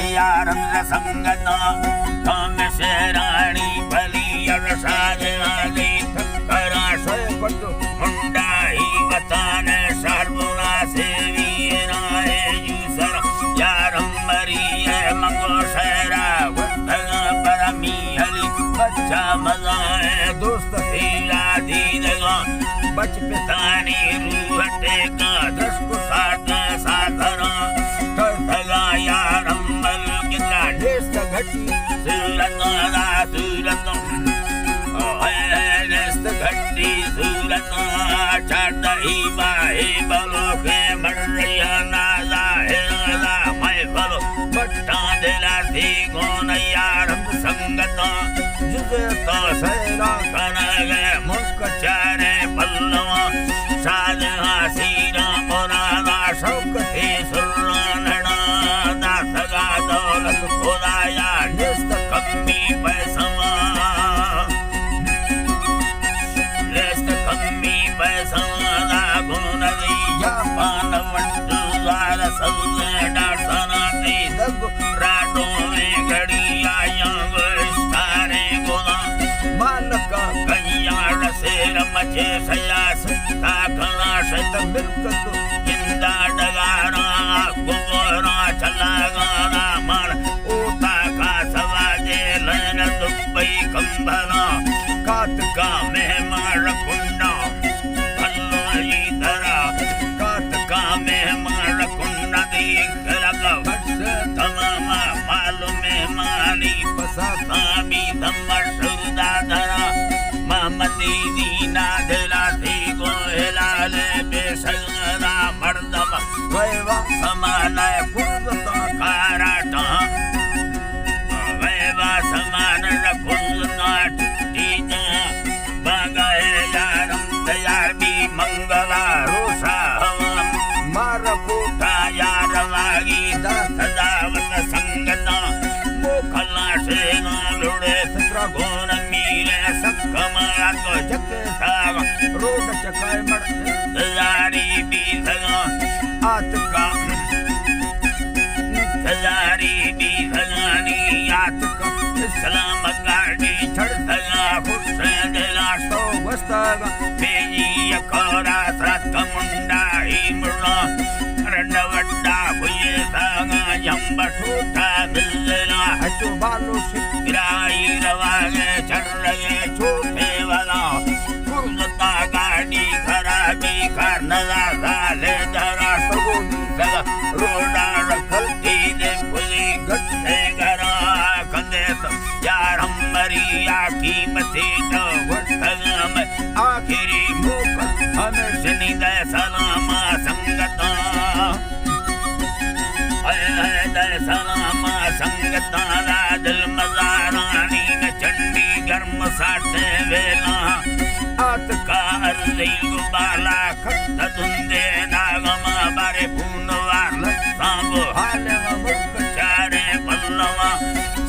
संगत कम शराणी भली अरसाजी करा सोपट मुंडाई बतान सर्वना सेवी राय यूसर यारम मरिय मंगो शरा परमी हली बच्चा मजाए दोस्त तेरा दीदगा बच पितानी रूहटे का दस को साथ साधरा तगा यारम घटी सूरत सूरत घटी सूरत चढ़ी बाहे बलो के मरिया नाजा मैं बलो बट्टा दिला थी कौन यार संगत जुगे तो सैरा कर गए मुख चारे पल्लवा साज सीरा मोरादा शौक थे सुरनड़ा दासगा दौलत खुदाया निस्त कम्मी पैसवा निस्त कम्मी पैसवा लागू नदिया पान वंटू द्वार सल्ले डासना दी दग राडो में घड़िया यांग इस्तारे गोदा मालका कन्याड़ से रमचे सयास ताकना शत मिलकत जिंदा डगारा गुबरा चला गाना मार ओता का सवाजे लन दुबई कंबला कात का मेहमान कुंडा भल्लो धरा कात का मेहमान कुंडा देख लगा वर्ष तमाम मालूम मेहमानी पसा थामी धम्मर सुरदा धरा मामदी दीना दिला थी को हिलाले बेसगरा मर्दम वैवा समान कुर्दता काराटा वैवा समान कुर्दता टीजा बगाए यारम तैयार भी मंगला रोसा हवा मार कोटा यार वागी दस दावत संगता मोखला से ना लुड़े सत्र गोन मीरे सक्कमा तो जग साग रोड चकाय मर यारी भी सगा आत का तजारी भी भगानी आत का सलाम गाड़ी चढ़ सगा खुश दिला तो वस्तगा बेजी अखरा सत मुंडा ही मुड़ा रंडवड्डा हुए सागा यंब ठूठा मिलना हटू बालू सिराई रवागे चढ़ रहे छोटे वाला कुर्दता गाड़ी खराबी करना साले जरा सगुनी सगा रोडा रखलती दे पुली गट्टे गरा कंदे यार हम मरिया कीमती तो वस्तगम आखिरी मुख हमें शनि दे सलामा संगता दे सलामा संगता दिल मजारानी न चंडी गर्म साटे वेला आत का अर्ली गुबाला खट्ट धुंदे नागमा बारे पूनवार लसांगो हाले मुख चारे पल्लवा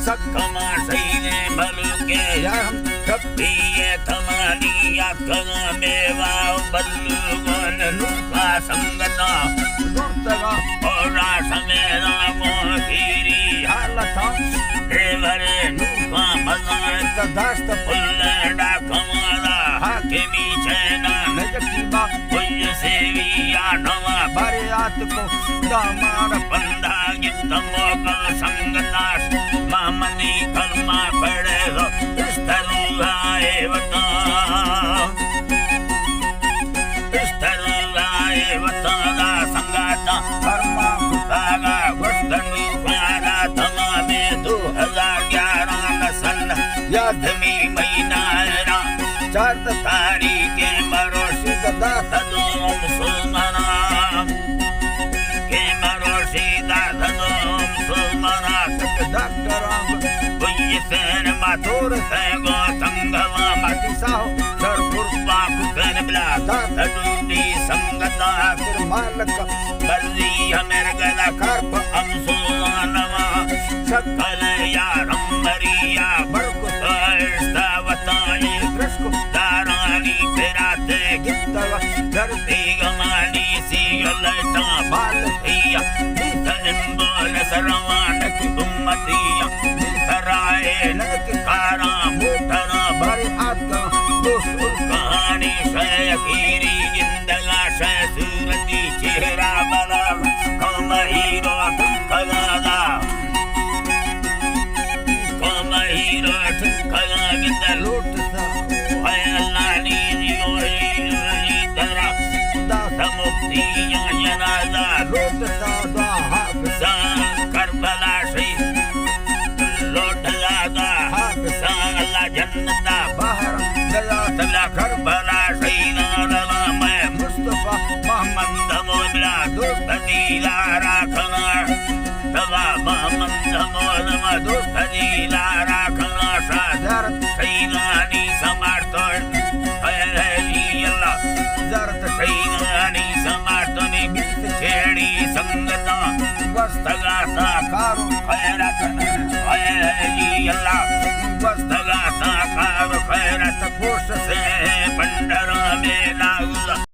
सक्कमा सईने भलुके हम कभी ये थमानी याकग मेवा बल्लू गन लुका संगता दुर्तगा और समेरा मोहिरी हालता देवरे नुका मजात दस्त पुल्ले डाकमाला हाकिमी चैना नजकी बा कोई सेवी आठवा बारे आत को दामार पंदा गितमो कल संगतास मामनी कलमा पड़े हो इस्तरुलाए वता इस्तरुलाए वता संगाता कर्मा खुदागा वस्तनु पारा तमा दासदोम सुमना के मरोशी दासदोम सुमना तक डॉक्टराम वही सेन माथुर से गो संगवा मातिसाओ सरपुरपा कुकन बला दासदूती संगता कर मालक बर्जी हमेर गदा करप अमसुनवा सकल यारम मरिया बरकुता वताई कृष्ण दारानी तेराते गितवा धरती गमानी सियलता बालतिया नितंबोल सरवान की उम्मतिया नितराए लक कारा मुठरा भर आता दोस्तुल कहानी शयखीरी जिंदगा शय सूरती चेहरा बला कमहीरो कलादा लूटता अल्लानी जियोरी दरा दास मुक्ति जनाजा लूटता हाफसा करबला से लूटला दा हाफसा अल्लाह जन्नता बाहर गया तला करबला से नाला मैं मुस्तफा मोहम्मद मोला दोस्त दीला राखना तवा मोहम्मद मोला दोस्त दीला राखना सादर सैनानी समार्तन हयली अल्लाह जरत सैनानी समार्तनी बित छेड़ी संगता वस्तगा साकार खैरत हयली अल्लाह वस्तगा साकार खैरत खुश से पंडरा में